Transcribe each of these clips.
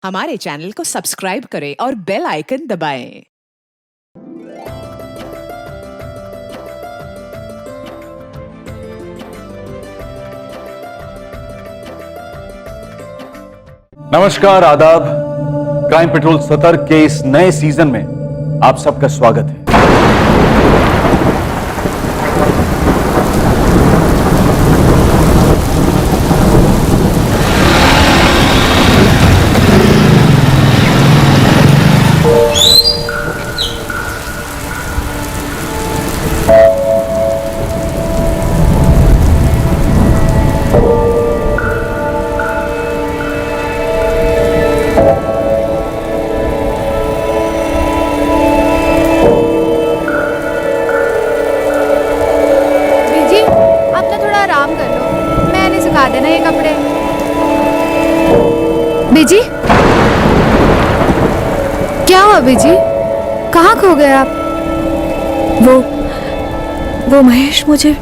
हमारे चैनल को सब्सक्राइब करें और बेल आइकन दबाएं। नमस्कार, आदाब। क्राइम पेट्रोल सतर्क के इस नए सीजन में आप सबका स्वागत है। देना ये कपड़े। बीजी, क्या हुआ बीजी? कहाँ खो गए आप? वो महेश मुझे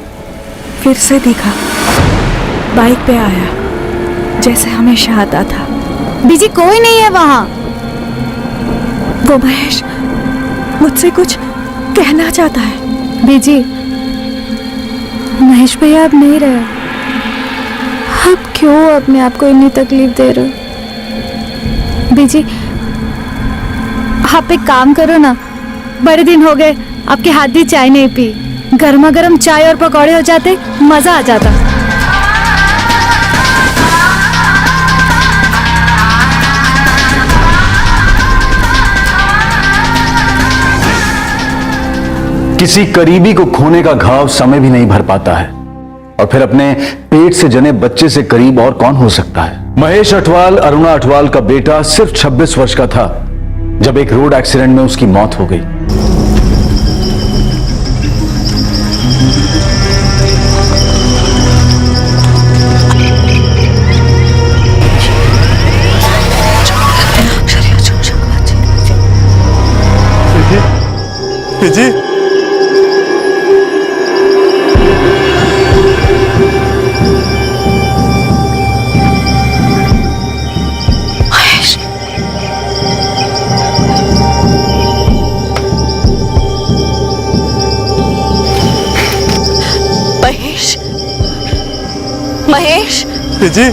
फिर से दिखा, बाइक पे आया जैसे हमेशा आता था। बीजी, कोई नहीं है वहाँ। वो महेश मुझसे कुछ कहना चाहता है। बीजी, महेश भैया अब नहीं रहे। आप क्यों अपने आप को इतनी तकलीफ दे रहे हो? बीजी, आप एक काम करो ना, बड़े दिन हो गए आपके हाथ की चाय नहीं पी। गर्मा गर्म चाय और पकौड़े हो जाते, मजा आ जाता। किसी करीबी को खोने का घाव समय भी नहीं भर पाता है, और फिर अपने पेट से जने बच्चे से करीब और कौन हो सकता है। महेश अठवाल अरुणा अठवाल का बेटा सिर्फ 26 वर्ष का था जब एक रोड एक्सीडेंट में उसकी मौत हो गई। जी महेश जी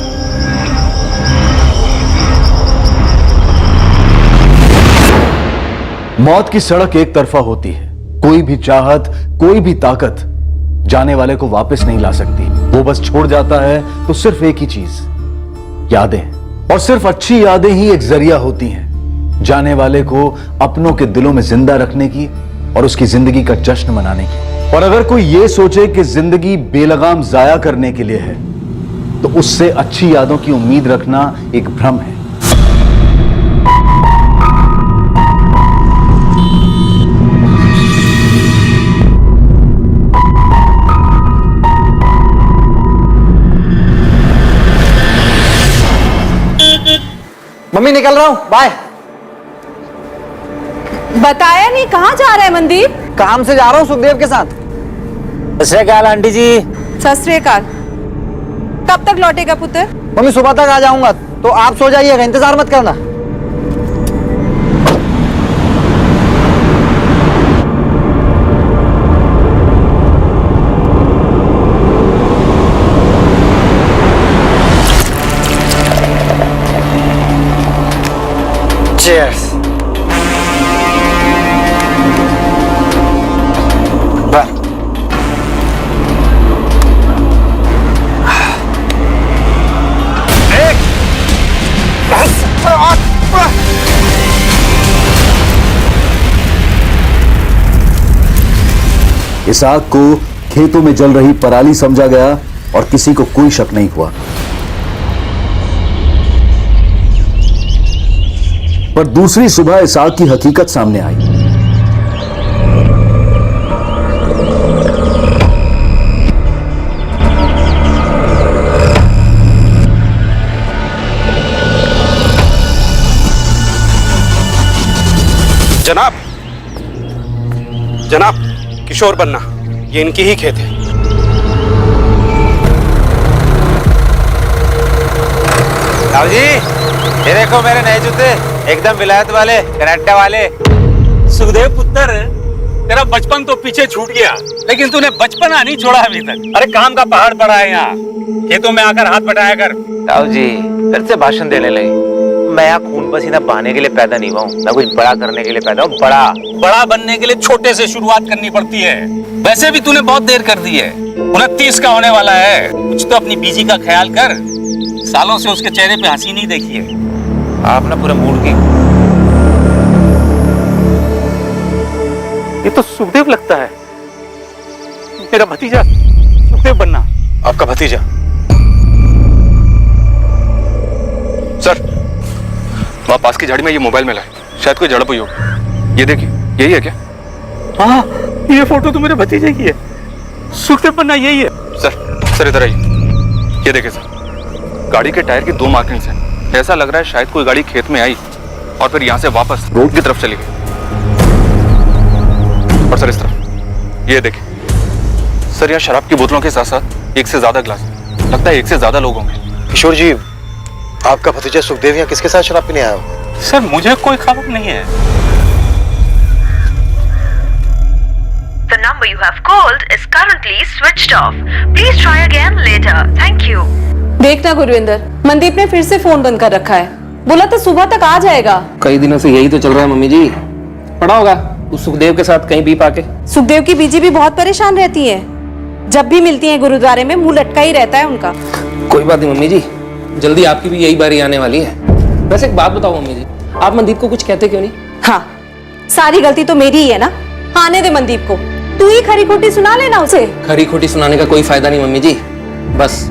मौत की सड़क एक तरफा होती है। कोई भी चाहत, कोई भी ताकत जाने वाले को वापस नहीं ला सकती। वो बस छोड़ जाता है तो सिर्फ एक ही चीज, यादें। और सिर्फ अच्छी यादें ही एक जरिया होती हैं जाने वाले को अपनों के दिलों में जिंदा रखने की और उसकी जिंदगी का जश्न मनाने की। और अगर कोई ये सोचे कि जिंदगी बेलगाम जाया करने के लिए है, तो उससे अच्छी यादों की उम्मीद रखना एक भ्रम है। मम्मी, निकल रहा हूँ, बाय। बताया नहीं, कहाँ जा रहा है मनदीप? काम से जा रहा हूँ सुखदेव के साथ। सत श्री अकाल आंटी जी। सत श्री अकाल। कब तक लौटेगा पुत्र? मम्मी, सुबह तक आ जाऊंगा, तो आप सो जाइएगा, इंतजार मत करना। Cheers. इस आग को खेतों में जल रही पराली समझा गया और किसी को कोई शक नहीं हुआ। पर दूसरी सुबह इस आग की हकीकत सामने आई। जनाब, किशोर बन्ना, ये इनकी ही खेत है। राव जी, ये देखो मेरे नए जूते, एकदम विलायत वाले, कनाडा वाले। सुखदेव पुत्र, तेरा बचपन तो पीछे छूट गया, लेकिन तूने बचपना नहीं छोड़ा अभी तक। अरे काम का पहाड़ पड़ा है यहाँ, खेतों में आकर हाथ बटाया कर। ताऊ जी फिर से भाषण देने लगे। मैं यहाँ खून पसीना बहाने के लिए पैदा नहीं हुआ हूँ, मैं कुछ बड़ा करने के लिए पैदा हूँ। बड़ा बनने के लिए छोटे से शुरुआत करनी पड़ती है। वैसे भी तूने बहुत देर कर दी है, 29 का होने वाला है। कुछ तो अपनी बीजी का ख्याल कर, सालों से उसके चेहरे पे हंसी नहीं देखी है। आप ना पूरा मूड की। ये तो सुखदेव लगता है, मेरा भतीजा सुखदेव बनना। आपका भतीजा? सर, वहां पास की झाड़ी में ये मोबाइल मिला है, शायद कोई झड़प हुई होगी। ये देखिए, यही है क्या? हाँ, ये फोटो तो मेरे भतीजे की है। सुखदेव बनना यही है। सर इधर आइए। ये देखिए सर, गाड़ी के टायर की 2 मार्किंग्स हैं। ऐसा लग रहा है शायद कोई गाड़ी खेत में आई और फिर यहाँ से वापस रोड की तरफ चली गई। और सर इस तरफ ये देखिए सर, यहाँ शराब की बोतलों के साथ साथ 1 से ज्यादा गिलास, लगता है 1 से ज्यादा लोग होंगे। किशोर जी, आपका भतीजा सुखदेव यहाँ किसके साथ शराब पीने आया हो? सर मुझे कोई खबर नहीं है। The number you have called is currently switched off. Please try again later. Thank you. देखना गुरविंदर, मनदीप ने फिर से फोन बंद कर रखा है। बोला था सुबह तक आ जाएगा। कई दिनों से यही तो चल रहा है मम्मी जी। पड़ा होगा उस सुखदेव के साथ कहीं बीप आके। सुखदेव की बीजी भी बहुत परेशान रहती है, जब भी मिलती है गुरुद्वारे में मुंह लटका ही रहता है उनका। कोई बात नहीं मम्मी जी, जल्दी आपकी भी यही बारी आने वाली है। वैसे एक बात बताओ मम्मी जी, आप मनदीप को कुछ कहते क्यों नहीं? हाँ, सारी गलती तो मेरी ही है ना। आने दे मनदीप को, तू ही खरी खोटी सुना लेना उसे। खरी खोटी सुनाने का कोई फायदा नहीं मम्मी जी, बस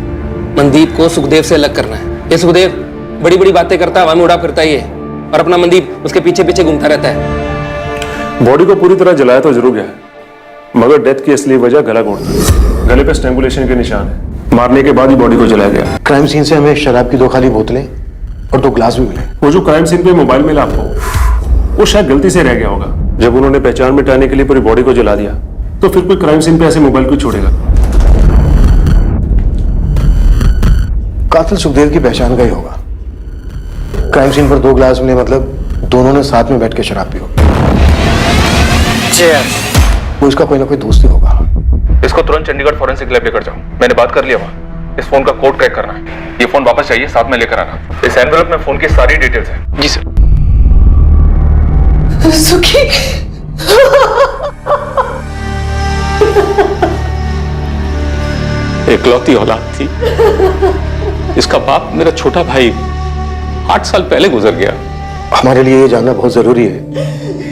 मनदीप को सुखदेव से अलग करना है। ये सुखदेव बड़ी बड़ी बातें करता है, हवा में उड़ा फिरता है ये, और अपना मनदीप उसके पीछे पीछे घूमता रहता है। बॉडी को पूरी तरह जलाया तो जरूर गया है, मगर डेथ की असली वजह गला घोंटना। गले पे स्ट्रैंगुलेशन के निशान है, मारने के बाद ही बॉडी को जलाया गया। क्राइम सीन से हमें शराब की 2 खाली बोतलें और 2 ग्लास भी मिले। वो जो क्राइम सीन पे मोबाइल मिला आपको, वो शायद गलती से रह गया होगा। जब उन्होंने पहचान मिटाने के लिए पूरी बॉडी को जला दिया, तो फिर कोई क्राइम सीन पे ऐसे मोबाइल क्यों छोड़ेगा? कातिल सुखदेव की पहचान का ही होगा। क्राइम सीन पर 2 ग्लास मिले, मतलब दोनों ने साथ में बैठ के शराब पी होगी। वो इसका कोई ना कोई दोस्त ही होगा। इसको तुरंत चंडीगढ़ फॉरेंसिक लैब लेकर जाओ, मैंने बात कर लिया वहाँ। इस फोन का कोड क्रैक करना है, ये फोन वापस चाहिए, साथ में लेकर आना। इस एनवेलप में फोन की सारी डिटेल्स हैं। जी सर। सुखी एकलौती औलाद थी, इसका बाप मेरा छोटा भाई 8 साल पहले गुजर गया। हमारे लिए ये जानना बहुत जरूरी है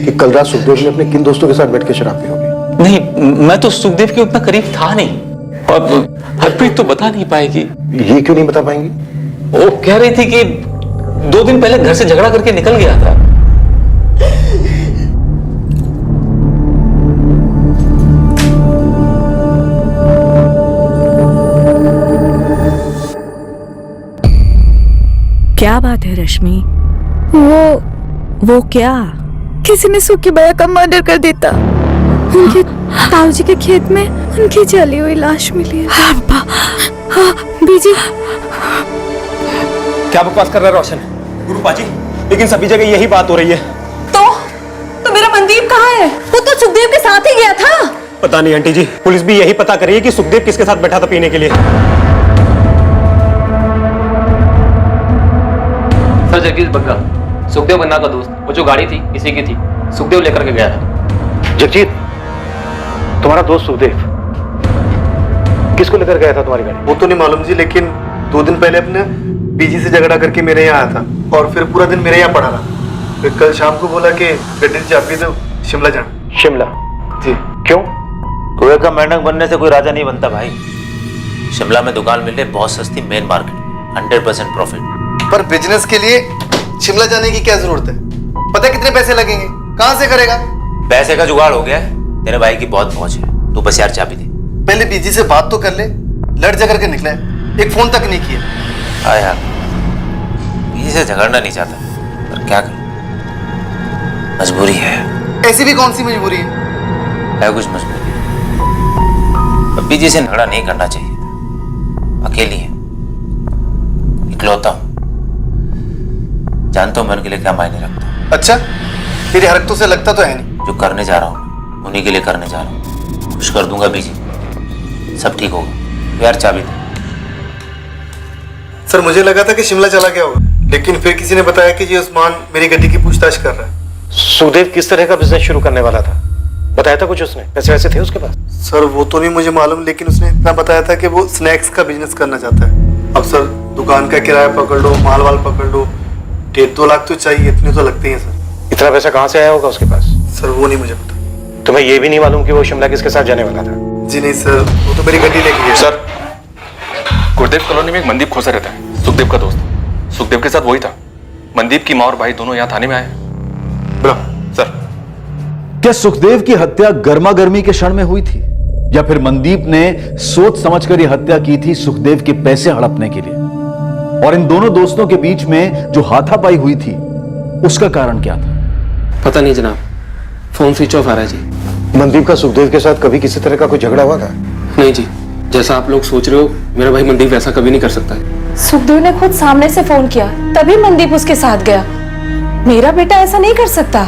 कि कल रात सुखदेव ने अपने किन दोस्तों के साथ बैठ के शराब पी होगी। नहीं, मैं तो सुखदेव के उतना करीब था नहीं, और हरप्रीत तो बता नहीं पाएगी। ये क्यों नहीं बता पाएंगी? वो कह रही थी कि 2 दिन पहले घर से झगड़ा करके निकल गया था। क्या बात है रश्मि? वो क्या? किसी ने सुखी भैया का मर्डर कर देता। उनके ताऊजी के खेत में उनकी जली हुई लाश मिली है। हाँ, बीजी। क्या बकवास कर रहा है रोशन? गुरु पाजी, लेकिन सभी जगह यही बात हो रही है। तो मेरा मनदीप कहाँ है? वो तो सुखदेव के साथ ही गया था। पता नहीं आंटी जी, पुलिस भी यही पता कर रही है कि सुखदेव किसके साथ बैठा था पीने के लिए। सर जगदीश बग्गा, सुखदेव बन्ना का दोस्त। वो जो गाड़ी थी इसी की थी, सुखदेव लेकर के गया था। जगजीत, तुम्हारा दोस्त सुखदेव किसको लेकर गया था तुम्हारी गाड़ी? वो तो नहीं मालूम जी, लेकिन 2 दिन पहले अपने बीजी से झगड़ा करके मेरे यहाँ आया था और फिर पूरा दिन मेरे यहाँ पड़ा रहा। फिर कल शाम को बोला कि गड्डी से चाबी दो, शिमला जाना। शिमला? जी। क्यों? कुएं का मेंढक बनने से कोई राजा नहीं बनता भाई। शिमला में दुकान मिले बहुत सस्ती, मेन मार्केट, 100% प्रॉफिट। पर बिजनेस के लिए शिमला जाने की क्या जरूरत है? पता कितने पैसे लगेंगे, कहाँ से करेगा? पैसे का जुगाड़ हो गया है, तेरे भाई की बहुत पहुंच है, तू बस यार चाबी दे। पहले बीजी से बात तो कर ले, लड़ झगड़ के निकला है, एक फोन तक नहीं किया। हाँ यार, बीजी से झगड़ना नहीं चाहता, पर क्या करूं, मजबूरी है। ऐसी भी कौन सी मजबूरी है? कुछ मजबूरी है। बीजी से झगड़ा नहीं करना चाहिए था, अकेली है, इकलौता हूं, जानता हूँ मैं उनके लिए क्या मायने रखता हूँ। अच्छा, तेरी हरकतों से लगता तो है नहीं। जो करने जा रहा हूँ उन्हीं के लिए करने जा रहा हूँ। खुश कर दूंगा बीजी, सब ठीक होगा। यार चाबी दे। सर मुझे लगा था कि शिमला चला गया होगा, लेकिन फिर किसी ने बताया कि ये उस्मान मेरी गड्डी की पूछताछ कर रहा है। सुखदेव किस तरह का बिजनेस शुरू करने वाला था, बताया था कुछ उसने? पैसे वैसे थे उसके पास? सर वो तो नहीं मुझे मालूम, लेकिन उसने इतना बताया था कि वो स्नैक्स का बिजनेस करना चाहता है। अब सर दुकान का किराया पकड़ लो, माल वाल पकड़ लो, 1.5-2 लाख तो चाहिए, इतने तो लगते हैं सर। इतना पैसा कहाँ से आया होगा उसके पास? सर वो नहीं मुझे पता। तुम्हें ये भी नहीं मालूम कि वो शिमला किसके साथ जाने वाला था? जी नहीं सर, वो तो मेरी गड्डी लेके गया। सर गुरुदेव कॉलोनी में एक मनदीप खोसा रहता है, सुखदेव का दोस्त। सुखदेव के साथ वही था। मनदीप की माँ और भाई दोनों यहाँ थाने में आए। सर क्या सुखदेव की हत्या गर्मा गर्मी के क्षण में हुई थी, या फिर मनदीप ने सोच समझकर यह हत्या की थी सुखदेव के पैसे हड़पने के लिए? और इन दोनों दोस्तों के बीच में जो हाथापाई हुई थी उसका कारण क्या था? पता नहीं जनाब, फोन स्विच ऑफ आ रहा है जी। मनदीप का सुखदेव के साथ कभी किसी तरह का कोई झगड़ा हुआ था? नहीं जी, जैसा आप लोग सोच रहे हो मेरा भाई मनदीप वैसा कभी नहीं कर सकता है। सुखदेव ने खुद सामने से फोन किया, तभी मनदीप उसके साथ गया। मेरा बेटा ऐसा नहीं कर सकता।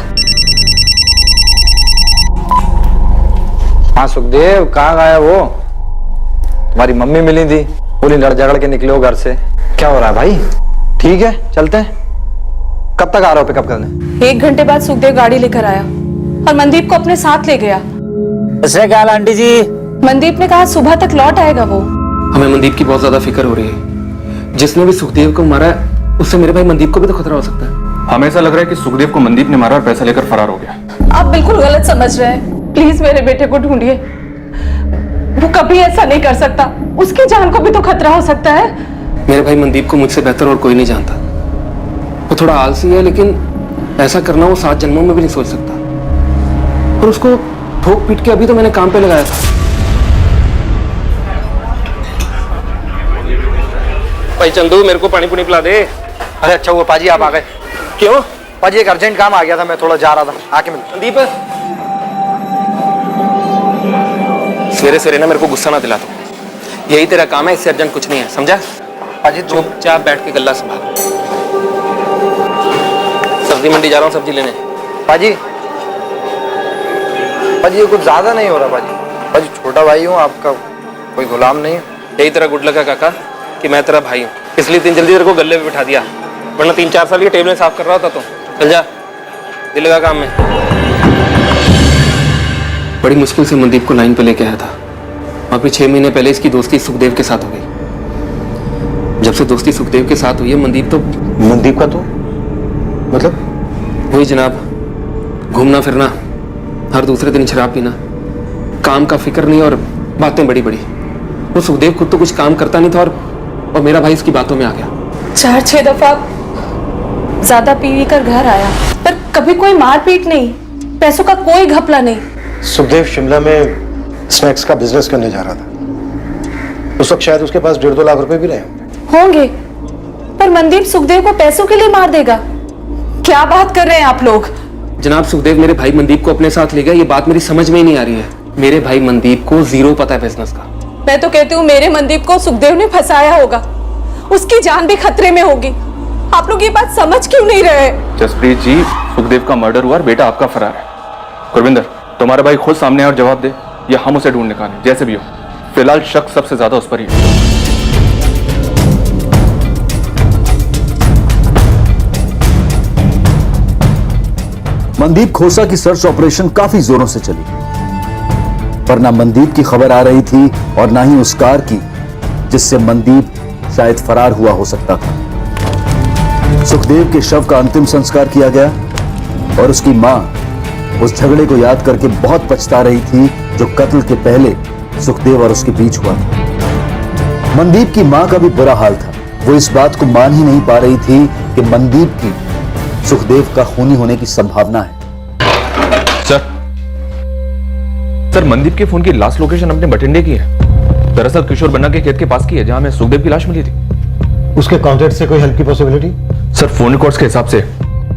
हाँ सुखदेव, कहाँ गया वो? तुम्हारी मम्मी मिली थी, बोली लड़ झगड़ के निकले हो घर से। क्या हो रहा है भाई? ठीक है, चलते हैं। कब तक आ रहे हो पिकअप करने? 1 घंटे बाद सुखदेव गाड़ी लेकर आया और मनदीप को अपने साथ ले गया। क्या आंटी जी? मनदीप ने कहा सुबह तक लौट आएगा वो। हमें मनदीप की बहुत ज्यादा फिक्र हो रही है। जिसने भी सुखदेव को मारा है उससे मेरे भाई मनदीप को भी तो खतरा हो सकता है। हमें ऐसा लग रहा है कि सुखदेव को मनदीप ने मारा और पैसा लेकर फरार हो गया। आप बिल्कुल गलत समझ रहे हैं। प्लीज मेरे बेटे को ढूंढिए, वो कभी ऐसा नहीं कर सकता। उसकी जान को भी तो खतरा हो सकता है। मेरे भाई मनदीप को मुझसे बेहतर और कोई नहीं जानता। वो थोड़ा आलसी है, लेकिन ऐसा करना वो 7 जन्मों में भी नहीं सोच सकता। और उसको ठोक पीट के अभी तो मैंने काम पे लगाया था। भाई चंदू, मेरे को पानी पुनी पिला दे। अरे अच्छा हुआ पाजी आप आ गए। क्यों? पाजी एक अर्जेंट काम आ गया था, मैं थोड़ा जा रहा था, आके मिल। मनदीप सवेरे सवेरे ना मेरे को गुस्सा ना दिला दो। यही तेरा काम है, इससे अर्जेंट कुछ नहीं है, समझा? पाजी चुपचाप बैठ के गल्ला संभाल। सब्जी मंडी जा रहा हूँ सब्जी लेने। पाजी पाजी ये कुछ ज्यादा नहीं हो रहा पाजी। पाजी छोटा भाई हूँ आपका, कोई गुलाम नहीं है। यही तेरा गुड लक है काका कि मैं तेरा भाई हूँ, इसलिए इतनी जल्दी तेरे को गले पे बिठा दिया, वरना 3-4 साल की टेबलें साफ कर रहा होता तो। चल जा, दिल लगा काम में। बड़ी मुश्किल से मनदीप को लाइन पे लेके आया था। अभी 6 महीने पहले इसकी दोस्ती सुखदेव के साथ हो गई। जब से दोस्ती सुखदेव के साथ हुई है, मनदीप का तो मतलब वही जनाब, घूमना फिरना, हर दूसरे दिन शराब पीना, काम का फिक्र नहीं और बातें बड़ी बड़ी। वो सुखदेव खुद तो कुछ काम करता नहीं था और मेरा भाई इसकी बातों में आ गया। 4-6 दफा ज्यादा पी कर घर आया, पर कभी कोई मारपीट नहीं, पैसों का कोई घपला नहीं। सुखदेव शिमला में स्नैक्स का बिजनेस करने जा रहा था। उस वक्त शायद उसके पास 1.5-2 लाख रुपए भी रहे होंगे, पर मनदीप सुखदेव को पैसों के लिए मार देगा? क्या बात कर रहे हैं आप लोग? जनाब, सुखदेव मेरे भाई मनदीप को अपने साथ ले गया, ये बात मेरी समझ में ही नहीं आ रही है। मेरे भाई मनदीप को 0 पता है बिजनेस का। मैं तो कहती हूँ मेरे मनदीप को सुखदेव ने फंसाया होगा, उसकी जान भी खतरे में होगी। आप लोग ये बात समझ क्यों नहीं रहे? जसप्रीत जी, सुखदेव का मर्डर हुआ और बेटा आपका फरार है। गुरविंदर, तुम्हारा भाई खुद सामने आए और जवाब दे, या हम उसे ढूंढ निकालें, जैसे भी हो। फिलहाल शक सबसे ज्यादा उस पर ही है। मनदीप खोसा की सर्च ऑपरेशन काफी जोरों से चली, पर ना मनदीप की खबर आ रही थी और ना ही उस कार की जिससे मनदीप शायद फरार हुआ हो सकता था। सुखदेव के शव का अंतिम संस्कार किया गया और उसकी मां उस झगड़े को याद करके बहुत पछता रही थी जो कत्ल के पहले सुखदेव और उसके बीच हुआ था। मनदीप की मां का भी बुरा हाल था। वो इस बात को मान ही नहीं पा रही थी कि मनदीप की सुखदेव का खूनी होने की संभावना है। सर, मनदीप के फोन की लास्ट लोकेशन अपने बठिंडे की है। दरअसल किशोर बन्ना के खेत के पास की है, जहां में सुखदेव की लाश मिली थी। उसके कॉन्टैक्ट से कोई हेल्प की पॉसिबिलिटी? सर, फोन रिकॉर्ड्स के हिसाब से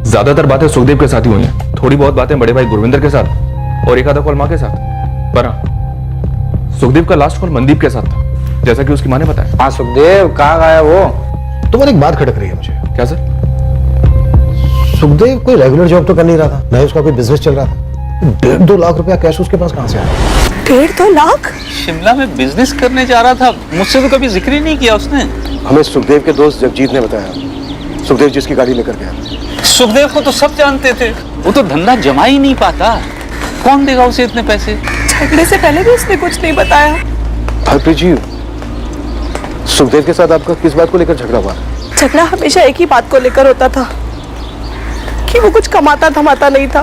ज्यादातर बातें सुखदेव के साथ ही हुई हैं। थोड़ी बहुत बातें बड़े भाई गुरविंदर के साथ और एक आधा कॉल मां के साथ। पर हाँ, सुखदेव का लास्ट कॉल मनदीप के साथ था, जैसा कि उसकी मां ने बताया। हाँ सुखदेव, कहाँ गया वो? तुम्हारी एक बात खटक रही है मुझे। क्या सर? सुखदेव कोई रेगुलर जॉब तो कर नहीं रहा था, ना ही उसका कोई बिजनेस चल रहा था। 1.5-2 लाख रुपया कैश उसके पास कहां से आया? 1.5-2 लाख? शिमला में बिजनेस करने जा रहा था, मुझसे तो कभी जिक्र ही नहीं किया उसने। हमें सुखदेव के दोस्त जगजीत ने बताया, सुखदेव जिसकी गाड़ी लेकर गया। सुखदेव को तो सब जानते थे, वो तो धंधा जमा ही नहीं पाता, कौन देगा उसे इतने पैसे? झगड़े से पहले भी उसने कुछ नहीं बताया। हरप्रीत जी, सुखदेव के साथ आपका किस बात को लेकर झगड़ा हुआ? झगड़ा हमेशा एक ही बात को लेकर होता था कि वो कुछ कमाता धमाता नहीं था।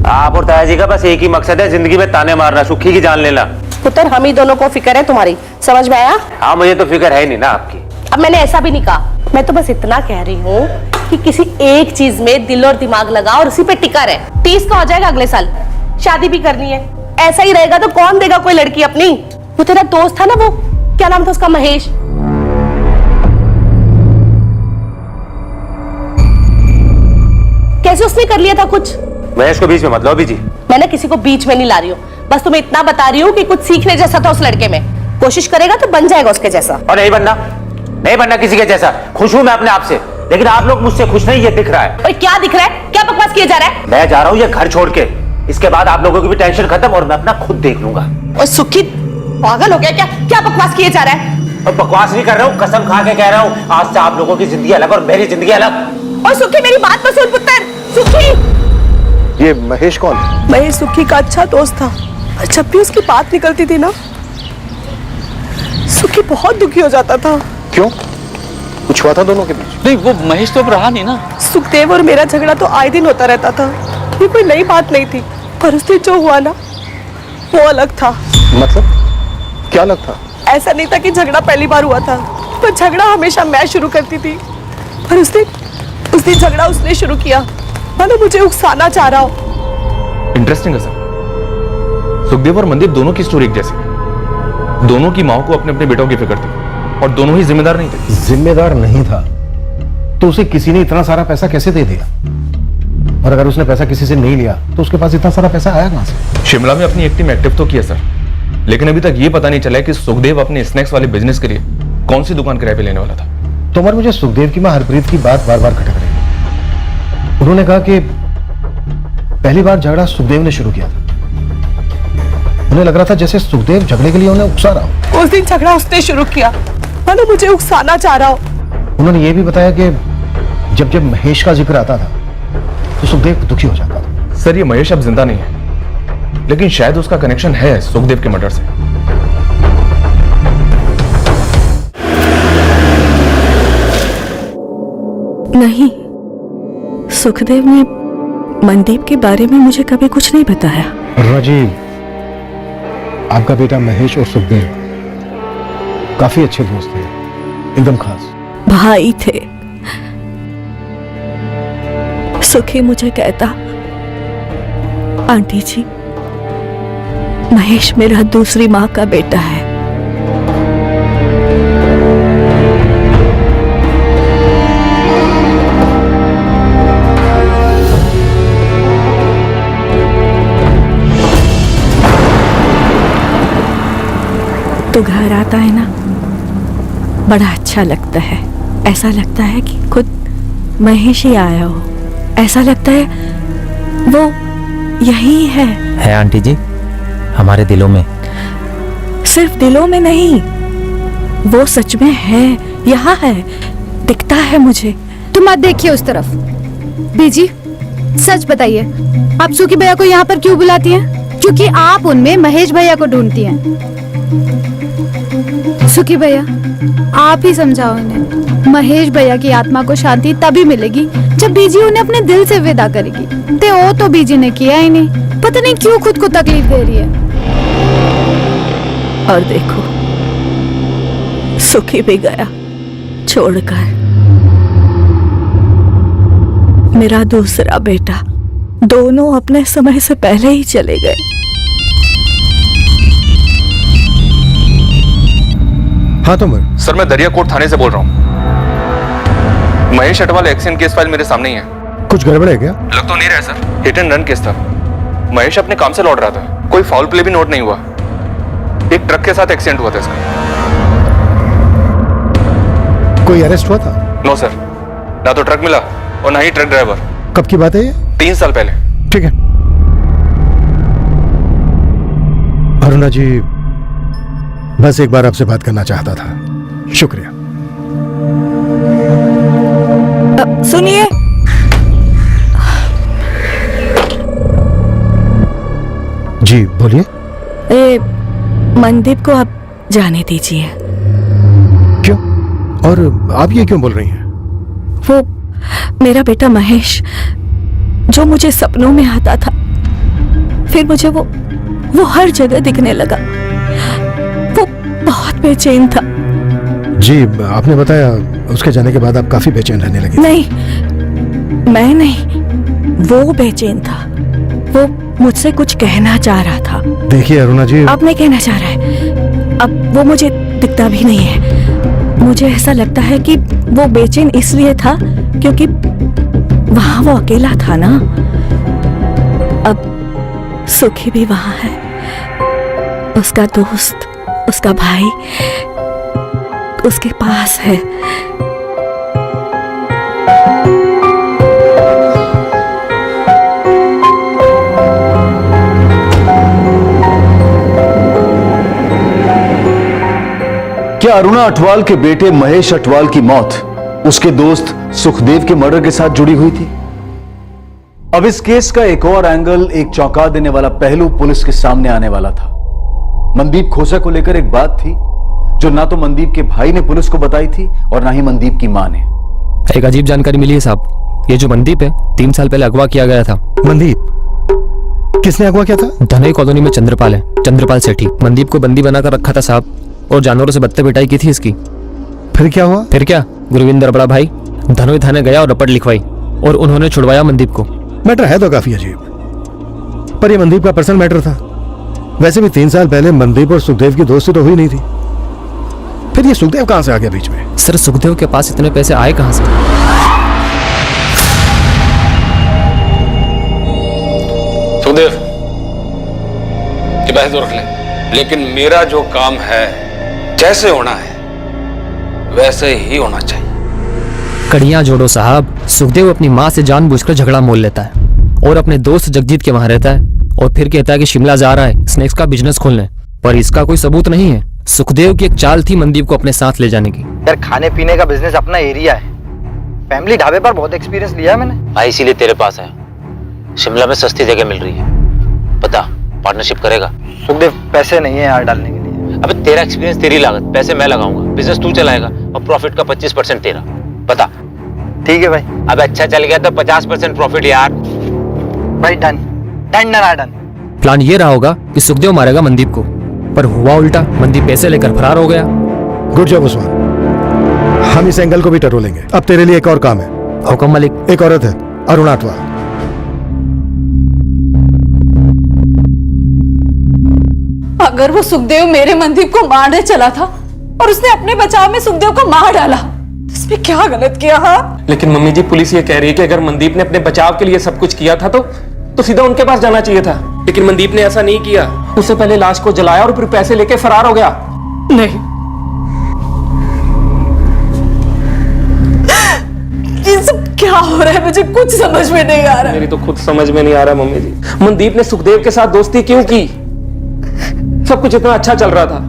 आप और ताया जी का बस एक ही मकसद है, जिंदगी में ताने मारना, सुखी की जान लेना। पुत्र, हम ही दोनों को फिक्र है तुम्हारी, समझ में आया? हाँ, मुझे तो फिक्र है नहीं ना आपकी। अब मैंने ऐसा भी नहीं कहा, मैं तो बस इतना कह रही हूँ कि किसी एक चीज में दिल और दिमाग लगा और उसी पे टिका रहे। 30 का हो जाएगा अगले साल, शादी भी करनी है। ऐसा ही रहेगा तो कौन देगा कोई लड़की अपनी? वो तेरा दोस्त था ना, वो क्या नाम था उसका, महेश, कैसे उसने कर लिया था कुछ? महेश को बीच में मत लो अभी जी। मैंने किसी को बीच में नहीं ला रही हूँ, बस तुम्हें इतना बता रही हूँ कि कुछ सीखने जैसा था उस लड़के में। कोशिश करेगा तो बन जाएगा उसके जैसा। और नहीं बनना किसी के जैसा। खुश हूं मैं अपने आप से, लेकिन आप लोग मुझसे खुश नहीं, ये दिख रहा है। और क्या दिख रहा है? क्या बकवास किया जा रहा है? मैं जा रहा हूँ ये घर छोड़ के, इसके बाद आप लोगों की भी टेंशन खत्म और मैं अपना खुद देख लूंगा। और सुखी पागल हो गया क्या? क्या बकवास किए जा रहा है? और बकवास नहीं कर रहा हूँ, कसम खा के कह रहा हूँ, आज से आप लोगों की जिंदगी अलग और मेरी जिंदगी अलग। और सुखी मेरी बात तो सुन पुत्र, सुखी। ये महेश कौन है? महेश सुखी का अच्छा दोस्त था, और जब भी उसकी बात निकलती थी ना, सुखी बहुत दुखी हो जाता था। क्यों? कुछ हुआ था दोनों के बीच? नहीं, वो महेश तो अब रहा नहीं ना। सुखदेव और मेरा झगड़ा तो आए दिन होता रहता था, ये कोई नई बात नहीं थी, पर उस दिन जो हुआ ना वो अलग था। मतलब क्या अलग था? ऐसा नहीं था कि झगड़ा पहली बार हुआ था, पर झगड़ा हमेशा मैं शुरू करती थी, पर उस दिन झगड़ा उसने शुरू किया, मानो मुझे उकसाना चाह रहा हो। इंटरेस्टिंग है सर, सुखदेव और मनदीप दोनों की स्टोरी एक जैसी है। दोनों की माओ को अपने अपने बेटों की फिक्र थी और दोनों ही जिम्मेदार नहीं थे। जिम्मेदार नहीं था तो उसे किसी ने इतना सारा पैसा कैसे दे दिया? और अगर उसने पैसा किसी से नहीं लिया तो उसके पास इतना सारा पैसा आया कहां से? शिमला में अपनी एक टीम एक्टिव तो किया सर, लेकिन अभी तक ये पता नहीं चला कि सुखदेव अपने स्नैक्स वाले बिजनेस के लिए कौन सी दुकान किराए पे लेने वाला था। तो मगर मुझे सुखदेव की मां हरप्रीत की बात बार बार खटक रही है। उन्होंने कहा कि पहली बार झगड़ा सुखदेव ने शुरू किया था। उन्हें लग रहा था जैसे सुखदेव झगड़े के लिए उन्हें उकसा रहा हो। उस दिन झगड़ा उसने शुरू किया, मानो मुझे उकसाना चाह रहा हो। उन्होंने ये भी बताया कि जब महेश का जिक्र आता था तो सुखदेव दुखी हो जाता था। सर, ये महेश अब जिंदा नहीं है, लेकिन शायद उसका कनेक्शन है सुखदेव के मर्डर से। नहीं, सुखदेव ने मनदीप के बारे में मुझे कभी कुछ नहीं बताया। राजीव, आपका बेटा महेश और सुखदेव काफी अच्छे दोस्त थे, एकदम खास भाई थे। सुखी मुझे कहता, आंटी जी, महेश मेरा दूसरी माँ का बेटा है। तो घर आता है ना, बड़ा अच्छा लगता है। ऐसा लगता है कि खुद महेश ही आया हो। ऐसा लगता है वो यही है आंटी जी, हमारे दिलों में। सिर्फ दिलों में नहीं, वो सच में है, यहाँ है, दिखता है मुझे। तुम मत देखिए उस तरफ। बीजी, सच बताइए, आप सुखी भैया को यहाँ पर क्यों बुलाती हैं? क्योंकि आप उनमें महेश भैया को ढूंढती हैं। सुखी भैया, आप ही समझाओ इन्हें। महेश भैया की आत्मा को शांति तभी मिलेगी जब बीजी उन्हें अपने दिल से विदा करेगी। वो तो बीजी ने किया ही नहीं, पता नहीं क्यों खुद को तकलीफ दे रही है। और देखो, सुखी भी गया छोड़कर। मेरा दूसरा बेटा, दोनों अपने समय से पहले ही चले गए। हाँ तो सर, मैं दरियाकोट थाने से बोल रहा हूँ। Mahesh Atwal accident case file मेरे सामने ही है। कुछ गड़बड़ है क्या? लग तो नहीं रहा है sir, hit and run case था। महेश अपने काम से लौट रहा था, कोई फाउल प्ले भी नोट नहीं हुआ। एक ट्रक के साथ एक्सीडेंट हुआ था इसका। कोई अरेस्ट हुआ था? नो सर, ना तो ट्रक मिला और ना ही ट्रक ड्राइवर। कब की बात है ये? 3 साल पहले। ठीक है अरुणा जी, बस एक बार आपसे बात करना चाहता था। शुक्रिया। सुनिए, जी बोलिए। ये मनदीप को आप जाने दीजिए। क्यों? और आप ये क्यों बोल रही हैं? वो मेरा बेटा महेश जो मुझे सपनों में आता था, फिर मुझे वो हर जगह दिखने लगा। वो बहुत बेचैन था। जी आपने बताया उसके जाने के बाद आप काफी बेचैन रहने लगी। नहीं, मैं नहीं, वो बेचैन था। वो मुझसे कुछ कहना चाह रहा था। देखिए अरुणा जी, अब नहीं कहना चाह रहा है। अब वो मुझे दिखता भी नहीं है। मुझे ऐसा लगता है कि वो बेचैन इसलिए था क्योंकि वहां वो अकेला था ना। अब सुखी भी वहां है, उसका दोस्त, उसका भाई उसके पास है। क्या अरुणा अटवाल के बेटे महेश अटवाल की मौत उसके दोस्त सुखदेव के मर्डर के साथ जुड़ी हुई थी? अब इस केस का एक और एंगल, एक चौंका देने वाला पहलू पुलिस के सामने आने वाला था। मनदीप खोसा को लेकर एक बात थी जो ना तो मनदीप के भाई ने पुलिस को बताई थी और ना ही मनदीप की मां ने। एक अजीब जानकारी मिली है साहब। ये जो मनदीप है 3 साल पहले अगवा किया गया था। मनदीप? किसने अगवा किया था? धनई कॉलोनी में चंद्रपाल है, चंद्रपाल सेठी। मनदीप को बंदी बनाकर रखा था साहब, और जानवरों से बत्ते पिटाई की थी इसकी। फिर क्या हुआ? फिर क्या, गुरविंदर बड़ा भाई धनोई थाने गया और रपट लिखवाई और उन्होंने छुड़वाया मनदीप को। मैटर है तो काफी अजीब, पर ये मनदीप का पर्सनल मैटर था। वैसे भी 3 साल पहले मनदीप और सुखदेव की दोस्ती तो हुई नहीं थी। फिर ये सुखदेव कहां से आ गया बीच में? सर सुखदेव के पास इतने पैसे आए कहां से? सुखदेव के पैसे तो रख ले, लेकिन मेरा जो काम है जैसे होना है वैसे ही होना चाहिए। कड़ियां जोड़ो साहब। सुखदेव अपनी माँ से जानबूझकर झगड़ा मोल लेता है और अपने दोस्त जगजीत के वहां रहता है और फिर कहता है कि शिमला जा रहा है स्नैक्स का बिजनेस खोलने, पर इसका कोई सबूत नहीं है। सुखदेव की एक चाल थी मनदीप को अपने साथ ले जाने की। यार खाने पीने का बिजनेस अपना एरिया है, फैमिली ढाबे पर बहुत एक्सपीरियंस लिया है मैंने। भाई इसीलिए तेरे पास है। शिमला में सस्ती जगह मिल रही है, बता पार्टनरशिप करेगा? सुखदेव पैसे नहीं है यार डालने के लिए। अबे तेरा एक्सपीरियंस, तेरी लागत, पैसे मैं लगाऊंगा, बिजनेस तू चलाएगा और प्रॉफिट का 25% तेरा। बता। ठीक है भाई। अब अच्छा चल गया तो 50% प्रॉफिट यार। भाई done done done done. Plan ये रहा होगा कि सुखदेव मारेगा मनदीप को, पर हुआ उल्टा। मनदीप पैसे लेकर फरार हो गया। गुड जॉब उस्मान, हम इस एंगल को भी टटोलेंगे। अब तेरे लिए एक और काम है। हुक्म मालिक। एक औरत है अरुणा अटवाल। अगर वो सुखदेव मेरे मनदीप को मारने चला था और उसने अपने बचाव में सुखदेव को मार डाला, तो इसमें क्या गलत किया? हाँ लेकिन मम्मी जी पुलिस ये कह रही है कि अगर मनदीप ने अपने बचाव के लिए सब कुछ किया था तो सीधा उनके पास जाना चाहिए था, लेकिन मनदीप ने ऐसा नहीं किया। उससे पहले लाश को जलाया और फिर पैसे लेके फरार हो गया। नहीं, ये सब क्या हो रहा है? मुझे कुछ समझ में नहीं आ रहा। मेरी तो खुद समझ में नहीं आ रहा मम्मी जी, मनदीप ने सुखदेव के साथ दोस्ती क्यों की? सब कुछ इतना अच्छा चल रहा था,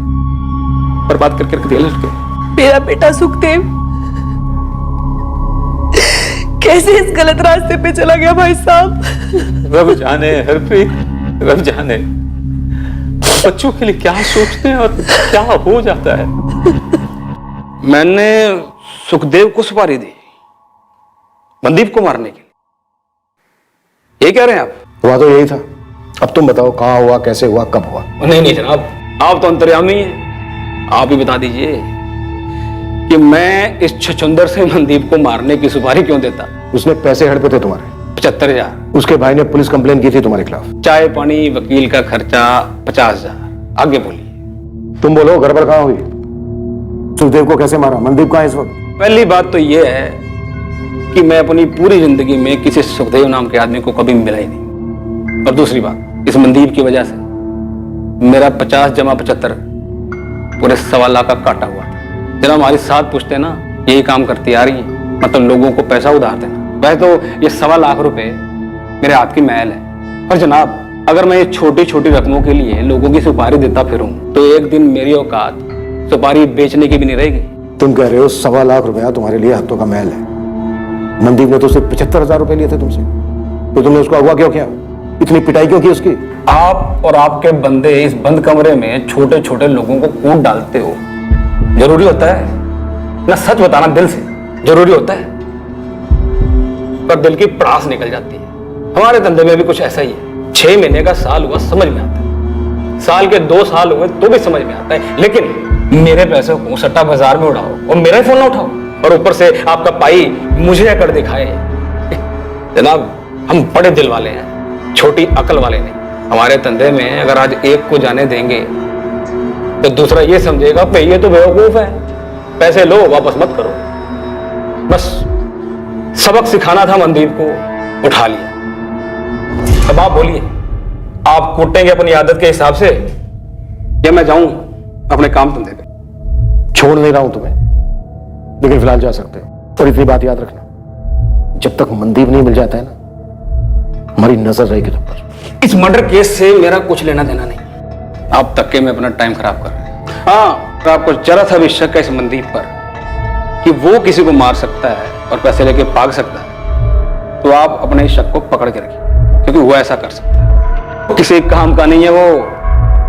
बर्बाद करके रख दिया लड़के। मेरा बेटा सुखदेव कैसे इस गलत रास्ते पे चला गया भाई साहब? रब जाने हरप्रीत, रब जाने बच्चों के लिए क्या सोचते हैं और क्या हो जाता है। मैंने सुखदेव को सुपारी दी मनदीप को मारने की, ये कह रहे हैं आप? हुआ तो यही था। अब तुम बताओ कहाँ हुआ, कैसे हुआ, कब हुआ? नहीं जनाब, आप तो अंतर्यामी हैं, आप ही बता दीजिए कि मैं इस छछुंदर से मनदीप को मारने की सुपारी क्यों देता? उसने पैसे हड़पे थे तुम्हारे 75,000। उसके भाई ने पुलिस कंप्लेन की थी तुम्हारे खिलाफ। चाय पानी वकील का खर्चा 50,000। आगे बोलिए। तुम बोलो गड़बड़ कहाँ हुई? सुखदेव को कैसे मारा? मनदीप कहाँ है इस वक्त? पहली बात तो यह है कि मैं अपनी पूरी जिंदगी में किसी सुखदेव नाम के आदमी को कभी मिला ही नहीं, और दूसरी बात इस मनदीप की वजह से मेरा 50 जमा 75 पूरे 1.25 लाख का काटा हुआ था। जरा हमारी 7 पुश्तें ना यही काम करती आ रही है, मतलब लोगों को पैसा उधार देना। वैसे तो ये 1.25 लाख रुपए मेरे हाथ की मैल है। और जनाब, अगर मैं ये छोटी छोटी रकमों के लिए लोगों की सुपारी देता फिरूं तो एक दिन मेरी औकात सुपारी बेचने की भी नहीं रहेगी। तुम कह रहे हो 1.25 लाख रुपया तुम्हारे लिए हाथों का मैल है। मनदीप ने तो सिर्फ 75,000 रुपए लिए थे तुमसे, तो तुमने उसको अगवा क्यों किया? इतनी पिटाई क्यों की उसकी? आप और आपके बंदे इस बंद कमरे में छोटे छोटे लोगों को कूट डालते हो। जरूरी होता है ना सच बताना दिल से? जरूरी होता है, पर दिल की पड़ास निकल जाती है। हमारे धंधे में भी कुछ ऐसा ही है। 6 महीने का साल हुआ समझ में आता है, साल के 2 साल हुए तो भी समझ में आता है, लेकिन मेरे पैसे को सट्टा बाजार में उड़ाओ और मेरा ही फोन ना उठाओ और ऊपर से आपका पाई मुझे अकड़ दिखाए। जनाब, हम बड़े दिल वाले हैं, छोटी अकल वाले नहीं। हमारे धंधे में अगर आज एक को जाने देंगे तो दूसरा ये समझेगा भाई ये तो बेवकूफ है, पैसे लो वापस मत करो। बस सबक सिखाना था मनदीप को, उठा लिया। अब आप बोलिए, आप कूटेंगे अपनी आदत के हिसाब से या मैं जाऊं अपने काम धंधे पे? छोड़ नहीं रहा हूं तुम्हें, लेकिन फिलहाल जा सकते हो। और इतनी बात याद रखना, जब तक मनदीप नहीं मिल जाता है ना, हमारी नजर रहेगी तुम पर। इस मर्डर केस से मेरा कुछ लेना देना नहीं। आप तक्के में अपना टाइम खराब कर रहे हैं। हाँ, तो आपको जरा सा भी शक है इस मनदीप पर कि वो किसी को मार सकता है और पैसे लेके भाग सकता है, तो आप अपने शक को पकड़ के रखिए, क्योंकि वो ऐसा कर सकता है। वो किसी काम का नहीं है, वो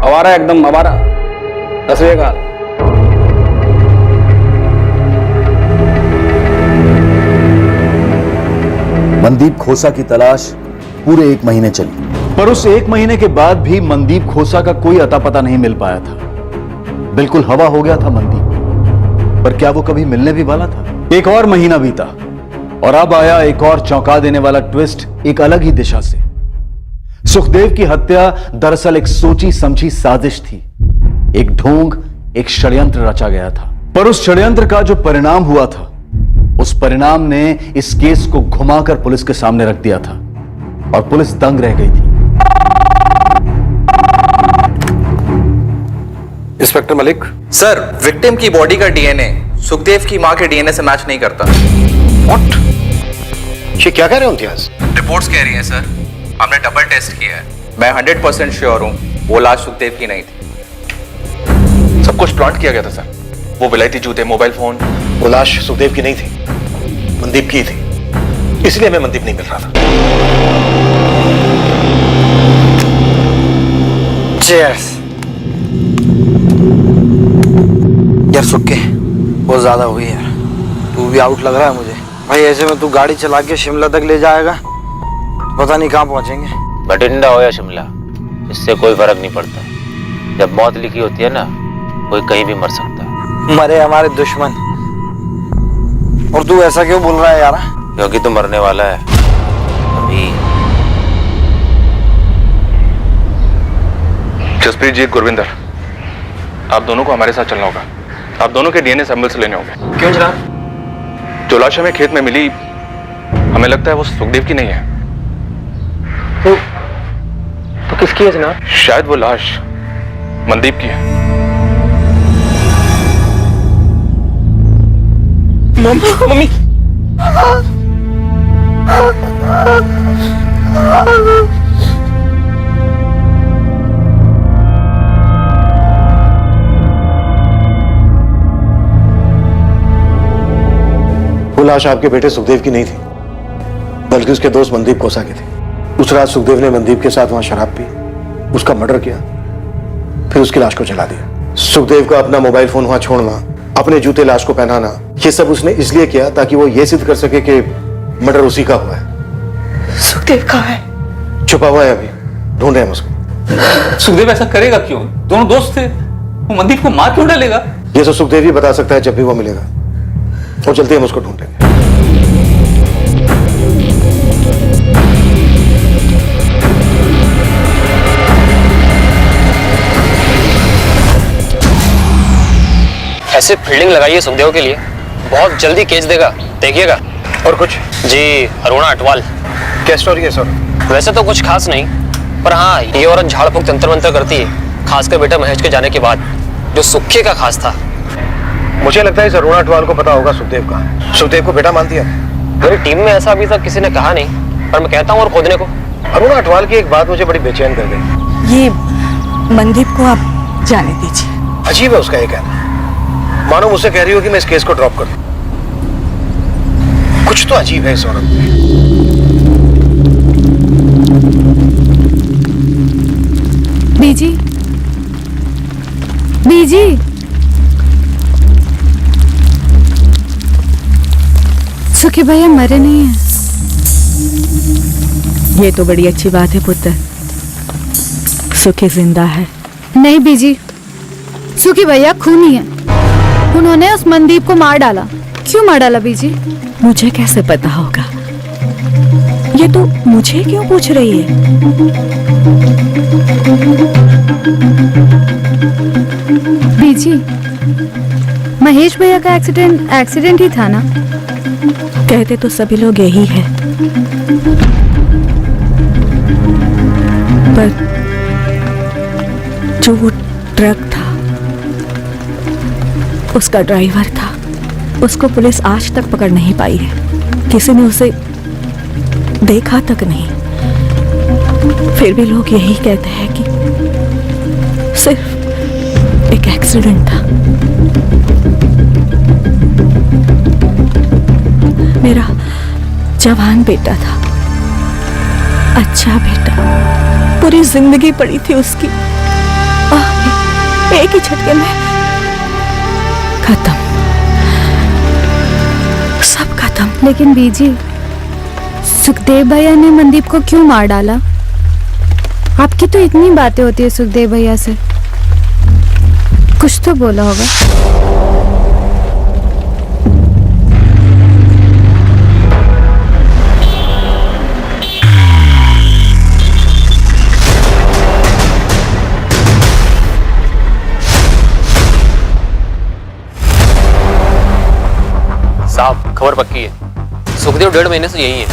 आवारा, एकदम आवारा। दसवेगा। मनदीप खोसा की तलाश पूरे 1 महीने चली, पर उस 1 महीने के बाद भी मनदीप खोसा का कोई अता पता नहीं मिल पाया था। बिल्कुल हवा हो गया था मनदीप, पर क्या वो कभी मिलने भी वाला था? एक और महीना बीता और अब आया एक और चौंका देने वाला ट्विस्ट, एक अलग ही दिशा से। सुखदेव की हत्या दरअसल एक सोची समझी साजिश थी। एक ढोंग, एक षड्यंत्र रचा गया था, पर उस षड्यंत्र का जो परिणाम हुआ था, उस परिणाम ने इस केस को घुमाकर पुलिस के सामने रख दिया था और पुलिस दंग रह गई थी। इंस्पेक्टर मलिक। सर, विक्टिम की बॉडी का डीएनए सुखदेव की मां के डीएनए से मैच नहीं करता। व्हाट? ये क्या कह रहे हो इम्तियाज? रिपोर्ट्स कह रही हैं सर, हमने डबल टेस्ट किया है। मैं 100% श्योर हूं वो लाश सुखदेव की नहीं थी। सब कुछ प्लांट किया गया था सर। वो विलायती जूते, मोबाइल फोन। वो लाश सुखदेव की नहीं थी, मनदीप की थी, इसलिए हमें मनदीप नहीं मिल रहा था। चीयर्स। यार सुक्के, बहुत ज्यादा हुई यार, तू भी आउट लग रहा है मुझे भाई। ऐसे में तू गाड़ी चला के शिमला तक ले जाएगा, पता नहीं कहाँ पहुंचेंगे। बठिंडा हो या शिमला, इससे कोई फर्क नहीं पड़ता। जब मौत लिखी होती है ना, कोई कहीं भी मर सकता है। मरे हमारे दुश्मन, और तू ऐसा क्यों बोल रहा है यार? क्योंकि तू मरने वाला है अभी। जसप्रीत जी, गुरविंदर, आप दोनों को हमारे साथ चलना होगा। आप दोनों के डीएनए सैंपल्स लेने होंगे। क्यों जनाब? जो लाश हमें खेत में मिली, हमें लगता है वो सुखदेव की नहीं है। तो किसकी है जनाब? शायद वो लाश मनदीप की है। मम्मी। वो लाश आपके बेटे सुखदेव की नहीं थी, बल्कि उसके दोस्त मनदीप खोसा की थी। उस रात सुखदेव ने मनदीप के साथ वहां शराब पी, उसका मर्डर किया, फिर उसकी लाश को जला दिया। सुखदेव का अपना मोबाइल फोन वहां छोड़ना, अपने जूते लाश को पहनाना, ये सब उसने इसलिए किया ताकि वो ये सिद्ध कर सके कि मर्डर उसी का हुआ है। सुखदेव कहाँ है? छुपा हुआ है, अभी ढूंढ रहे हैं उसको। सुखदेव ऐसा करेगा क्यों? दोनों दोस्त थे, वो मनदीप को मार क्यों डालेगा? ये तो सुखदेव ही बता सकता है जब भी वो मिलेगा, और जल्दी हम उसको ढूंढेंगे। ऐसे फील्डिंग लगाइए सुखदेव के लिए, बहुत जल्दी केस देगा, देखिएगा। और कुछ? जी, अरुणा अटवाल। क्या स्टोरी है सर? वैसे तो कुछ खास नहीं, पर हाँ, ये औरत झाड़ फूक तंत्र मंत्र करती है, खासकर बेटा महेश के जाने के बाद, जो सुक्के का खास था। मुझे लगता है इस अरुणा अटवाल को पता होगा सुखदेव का। सुखदेव को बेटा मानती है। मेरी टीम में ऐसा अभी तक किसी ने कहा नहीं, पर मैं कहता हूँ और खोदने को। अरुणा अटवाल की एक बात मुझे बड़ी बेचैन कर गई। ये मनदीप को आप जाने दीजिए। अजीब है उसका ये कहना, मानो मुझसे कह रही हो कि मैं इस केस को ड्रॉप कर दूं। कुछ तो अजीब है इस औरत में। बीजी, बीजी, सुखी भैया मरे नहीं है। ये तो बड़ी अच्छी बात है पुत्र, सुखी जिंदा है। नहीं बीजी, सुखी भैया खूनी है। उन्होंने उस मनदीप को मार डाला। क्यों मार डाला बीजी? मुझे कैसे पता होगा? ये तो मुझे क्यों पूछ रही है? बीजी, महेश भैया का एक्सीडेंट ही था ना? कहते तो सभी लोग यही है, पर जो वो ट्रक था, उसका ड्राइवर था, उसको पुलिस आज तक पकड़ नहीं पाई है। किसी ने उसे देखा तक नहीं। फिर भी लोग यही कहते हैं कि सिर्फ एक एक्सीडेंट था। मेरा जवान बेटा था, अच्छा बेटा, पूरी जिंदगी पड़ी थी उसकी, एक ही झटके में खत्म, सब खत्म। लेकिन बीजी, सुखदेव भैया ने मनदीप को क्यों मार डाला? आपकी तो इतनी बातें होती है सुखदेव भैया से, कुछ तो बोला होगा। साहब, खबर पक्की है। सुखदेव 1.5 महीने से यही है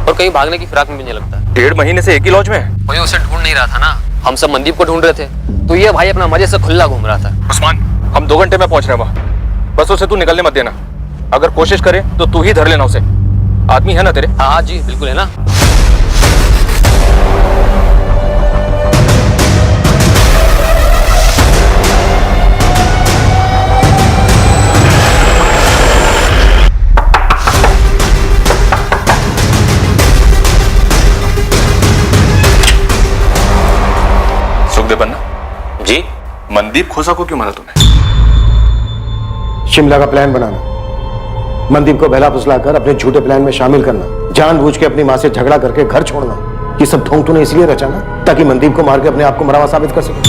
और कहीं भागने की फिराक में भी नहीं लगता। 1.5 महीने से एक ही लॉज में? कोई उसे ढूंढ नहीं रहा था ना, हम सब मनदीप को ढूंढ रहे थे, तो ये भाई अपना मजे से खुला घूम रहा था। उस्मान, हम 2 घंटे में पहुंच रहे हैं वहां, बस उसे तू निकलने मत देना। अगर कोशिश करे तो तू ही धर लेना उसे। आदमी है ना तेरे? हाँ जी बिल्कुल है ना। जी, मनदीप खोसा को क्यों मारा तूने? शिमला का प्लान बनाना, मनदीप को बहला फुसलाकर अपने झूठे प्लान में शामिल करना, जानबूझ के अपनी मां से झगड़ा करके घर छोड़ना, ये सब ढोंग तूने इसलिए रचा ना ताकि मनदीप को मार के अपने आप को मरा हुआ साबित कर सके।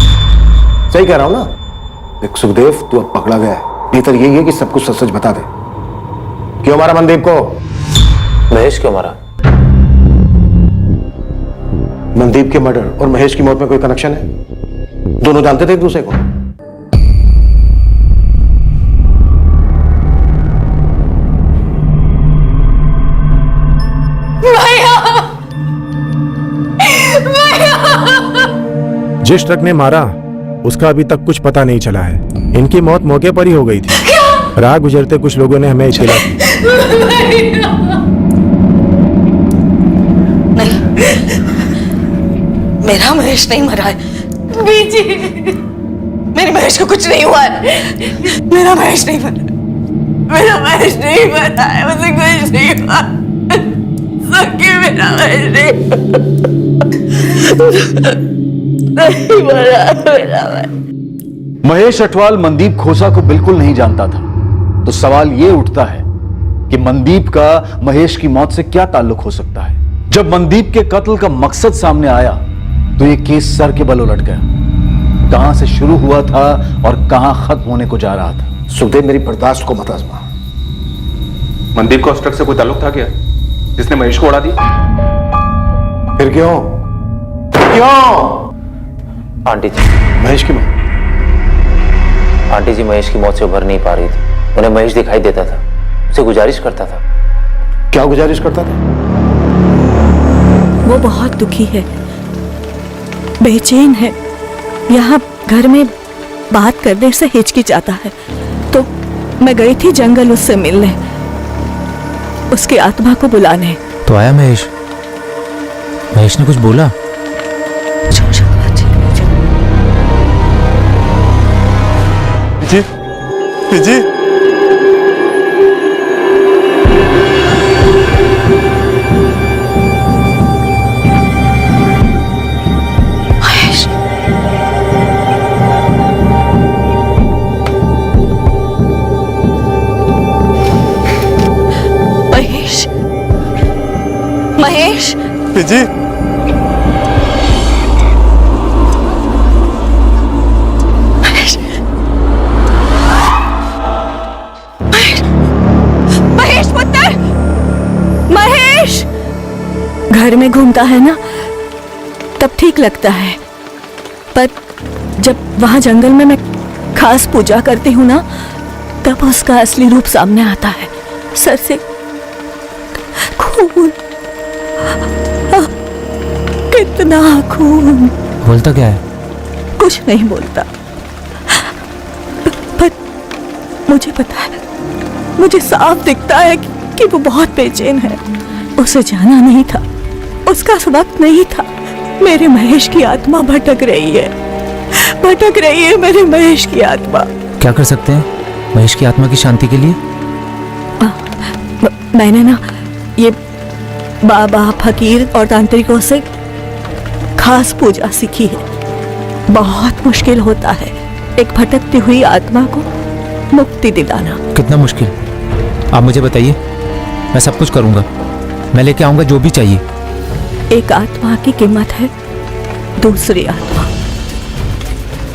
सही कह रहा हूं ना? देख सुखदेव, तू अब पकड़ा गया है, बेहतर यही है कि सब कुछ सच सच बता दे। क्यों मारा मनदीप को? महेश क्यों मारा? मनदीप के मर्डर और महेश की मौत में कोई कनेक्शन है? दोनों जानते थे एक दूसरे को? जिस ट्रक ने मारा उसका अभी तक कुछ पता नहीं चला है। इनकी मौत मौके पर ही हो गई थी। राह गुजरते कुछ लोगों ने हमें इत्तला की। नहीं, मेरा महेश नहीं मरा है। बीजी, मेरे महेश को कुछ नहीं हुआ है। मेरा महेश नहीं मरा, मेरा महेश नहीं मरा है, मुझे कुछ नहीं हुआ। सके मेरा महेश नहीं मरा, मेरा महेश अटवाल मनदीप खोसा को बिल्कुल नहीं जानता था, तो सवाल यह उठता है कि मनदीप का महेश की मौत से क्या ताल्लुक हो सकता है। जब मनदीप के कत्ल का मकसद सामने आया तो यह केस सर के बल उलट गया। कहां से शुरू हुआ था और कहां खत्म होने को जा रहा था। सुखदेव, मेरी बर्दाश्त को मत आजमा। मनदीप का उस ट्रक से कोई ताल्लुक था क्या जिसने महेश को उड़ा दिया? फिर क्यों? आंटी जी, महेश की मौत? आंटी जी महेश की मौत से उभर नहीं पा रही थी। उन्हें महेश दिखाई देता था, उसे गुजारिश करता था। क्या गुजारिश करता था? वो बहुत दुखी है, बेचैन है, यहाँ घर में बात करने से हिचकिचाता है, तो मैं गई थी जंगल उससे मिलने। उसकी आत्मा को बुलाने। तो आया महेश? महेश ने कुछ बोला? जी जी महेश, महेश, जी महेश पुत्र, महेश। घर में घूमता है ना तब ठीक लगता है, पर जब वहां जंगल में मैं खास पूजा करती हूँ ना तब उसका असली रूप सामने आता है। सर से खून, कितना खून। बोलता क्या है? कुछ नहीं बोलता, पर मुझे पता है, मुझे साफ दिखता है कि वो बहुत बेचैन है। उसे जाना नहीं था, उसका वक्त नहीं था। मेरे महेश की आत्मा भटक रही है, भटक रही है मेरे महेश की आत्मा। क्या कर सकते हैं महेश की आत्मा की शांति के लिए? मैंने ना ये बाबा, फकीर और तांत्रिकों से खास पूजा सीखी है। बहुत मुश्किल होता है एक भटकती हुई आत्मा को मुक्ति दिलाना। कितना मुश्किल? आप मुझे बताइए, मैं सब कुछ करूंगा, मैं लेके आऊंगा जो भी चाहिए। एक आत्मा की कीमत है दूसरी आत्मा।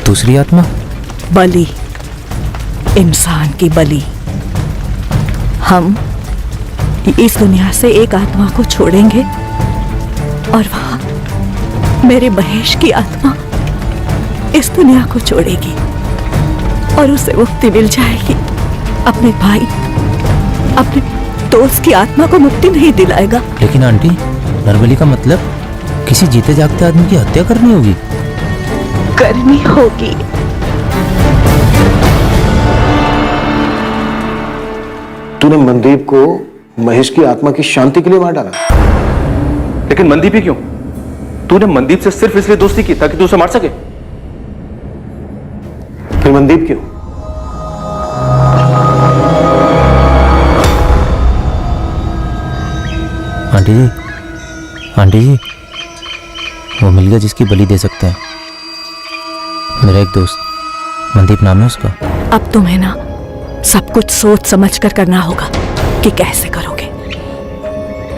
दूसरी आत्मा? बलि, इंसान की बलि। हम इस दुनिया से एक आत्मा को छोड़ेंगे और वहां मेरे महेश की आत्मा इस दुनिया को छोड़ेगी और उसे मुक्ति मिल जाएगी। अपने भाई, अपने दोस्त की आत्मा को मुक्ति नहीं दिलाएगा। लेकिन आंटी, नरबली का मतलब किसी जीते जागते आदमी की हत्या करनी होगी? करनी होगी। तूने मनदीप को महेश की आत्मा की शांति के लिए मार डाला। लेकिन मनदीप ही क्यों? तूने मनदीप से सिर्फ इसलिए दोस्ती की ताकि तू उसे मार सके? फिर मनदीप क्यों? आंटी जी, आंटी जी, वो मिल गया जिसकी बलि दे सकते हैं। मेरा एक दोस्त, मनदीप नाम है उसका। अब तुम्हें ना सब कुछ सोच समझ कर करना होगा कि कैसे करोगे।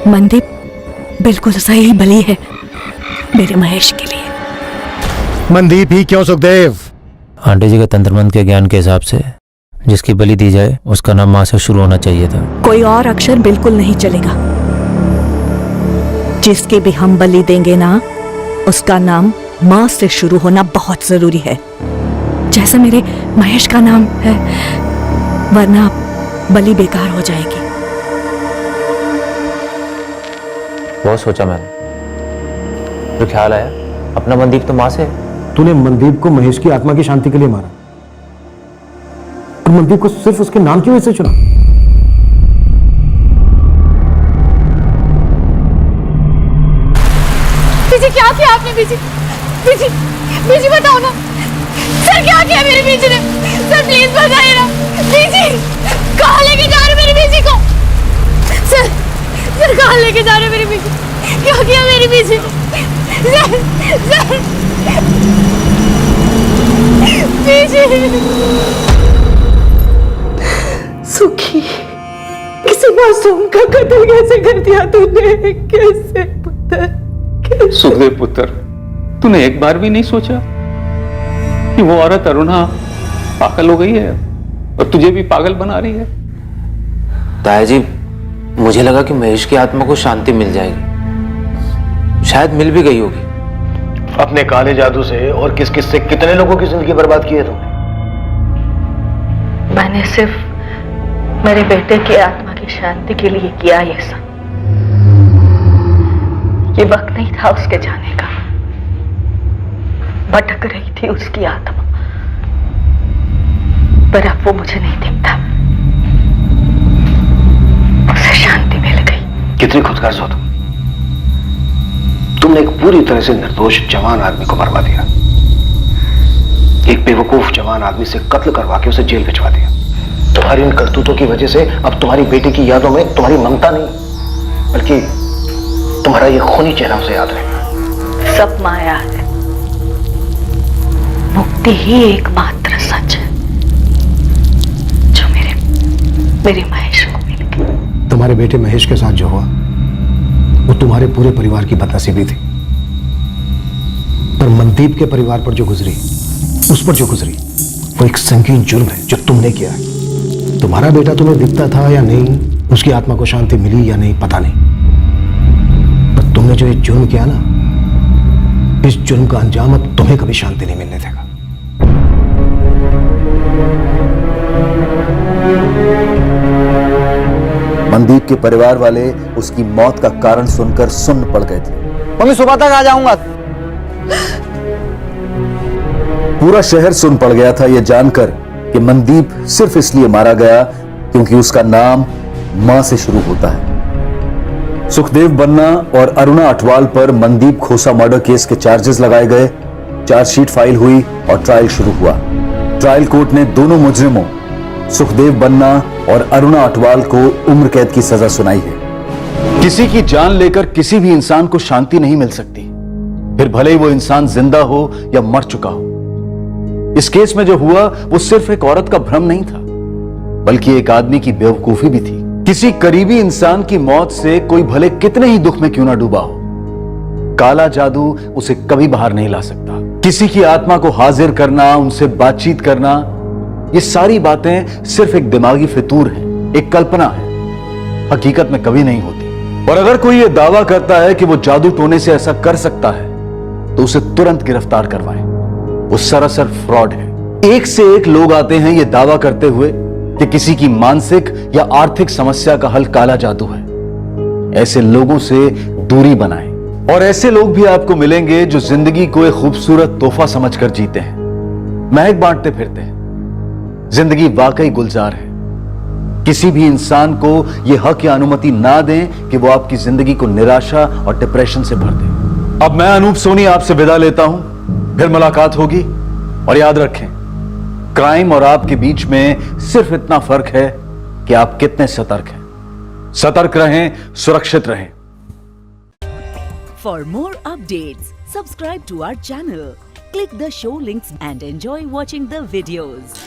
मनदीप बिल्कुल सही बलि है मेरे महेश के लिए। मनदीप ही क्यों सुखदेव? आंटी जी के तंत्र मंत्र के ज्ञान के हिसाब से जिसकी बलि दी जाए उसका नाम मां से शुरू होना चाहिए था। कोई और अक्षर बिल्कुल नहीं चलेगा। जिसकी भी हम बलि देंगे ना उसका नाम मां से शुरू होना बहुत जरूरी है, जैसे मेरे महेश का नाम है, वरना बलि बेकार हो जाएगी। बहुत सोचा मैंने, तो ख्याल आया अपना मनदीप तो मां से है। तूने मनदीप को महेश की आत्मा की शांति के लिए मारा और मनदीप को सिर्फ उसके नाम की वजह से चुना। बीजी, क्या किया आपने? बीजी, बीजी, बीजी बताओ ना सर, क्या किया मेरे बीजी ने? सर प्लीज बताइए ना। बीजी, कहाँ लेके जा रहे मेरी बीजी को? सर, सर कहाँ लेके जा रहे मेरी बीजी? क्या किया मेरी बीजी? सर, सर, बीजी। सुखी, किसी मासूम का कत्ल कैसे कर दिया तूने? कैसे पुत्र? सुखदेव पुत्र, तूने एक बार भी नहीं सोचा कि वो औरत अरुणा पागल हो गई है और तुझे भी पागल बना रही है? ताया जी, मुझे लगा कि महेश की आत्मा को शांति मिल जाएगी, शायद मिल भी गई होगी। अपने काले जादू से और किस किस से कितने लोगों की जिंदगी बर्बाद की है तुमने? मैंने सिर्फ मेरे बेटे की आत्मा की शांति के लिए किया ये सब। ये वक्त नहीं था उसके जाने का। भटक रही थी उसकी आत्मा, पर अब वो मुझे नहीं दिखता। उसे शांति मिल कितनी खुदगर्ज हो तुमने एक पूरी तरह से निर्दोष जवान आदमी को मरवा दिया, एक बेवकूफ जवान आदमी से कत्ल करवा के उसे जेल भिजवा दिया। तुम्हारी इन करतूतों की वजह से अब तुम्हारी बेटी की यादों में तुम्हारी ममता नहीं, बल्कि तुम्हारा ये खूनी चेहरा उसे याद रहेगा। सब माया है, मुक्ति ही एकमात्र सच है जो मेरे महेश को मिलेगी। तुम्हारे बेटे महेश के साथ जो हुआ वो तुम्हारे पूरे परिवार की बदनसीबी थी, पर मनदीप के परिवार पर जो गुजरी, उस पर जो गुजरी, वो एक संगीन जुर्म है जो तुमने किया है। तुम्हारा बेटा तुम्हें दिखता था या नहीं, उसकी आत्मा को शांति मिली या नहीं, पता नहीं, पर तुमने जो ये जुर्म किया ना, इस जुर्म का अंजाम अब तुम्हें कभी शांति नहीं मिलने देगा। मनदीप के परिवार वाले उसकी मौत का कारण सुनकर सुन्न पड़ गए थे। मम्मी सुबह तक आ जाऊंगा। पूरा शहर सुन पड़ गया था यह जानकर कि मनदीप सिर्फ इसलिए मारा गया क्योंकि उसका नाम मां से शुरू होता है। सुखदेव बन्ना और अरुणा अटवाल पर मनदीप खोसा मर्डर केस के चार्जेस लगाए गए, चार्जशीट फाइल हुई और ट्रायल शुरू हुआ। ट्रायल कोर्ट ने दोनों मुजरिमों सुखदेव बन्ना और अरुणा अटवाल को उम्र कैद की सजा सुनाई है। किसी की जान लेकर किसी भी इंसान को शांति नहीं मिल सकती, फिर भले ही वो इंसान जिंदा हो या मर चुका हो। इस केस में जो हुआ वो सिर्फ एक औरत का भ्रम नहीं था, बल्कि एक आदमी की बेवकूफी भी थी। किसी करीबी इंसान की मौत से कोई भले कितने ही दुख में क्यों ना डूबा हो, काला जादू उसे कभी बाहर नहीं ला सकता। किसी की आत्मा को हाजिर करना, उनसे बातचीत करना, ये सारी बातें सिर्फ एक दिमागी फितूर है, एक कल्पना है, हकीकत में कभी नहीं होती। और अगर कोई ये दावा करता है कि वो जादू टोने से ऐसा कर सकता है तो उसे तुरंत गिरफ्तार करवाएं। वो सरासर फ्रॉड है। एक से एक लोग आते हैं ये दावा करते हुए कि किसी की मानसिक या आर्थिक समस्या का हल काला जादू है। ऐसे लोगों से दूरी बनाएं। और ऐसे लोग भी आपको मिलेंगे जो जिंदगी को एक खूबसूरत तोहफा समझकर जीते हैं, महक बांटते फिरते हैं। जिंदगी वाकई गुलजार है। किसी भी इंसान को यह हक या अनुमति ना दें कि वो आपकी जिंदगी को निराशा और डिप्रेशन से भर दे। अब मैं अनूप सोनी आपसे विदा लेता हूं, फिर मुलाकात होगी। और याद रखें, क्राइम और आपके बीच में सिर्फ इतना फर्क है कि आप कितने सतर्क हैं। सतर्क रहें, सुरक्षित रहें। For more updates, subscribe to our channel, click the show links and enjoy watching the videos.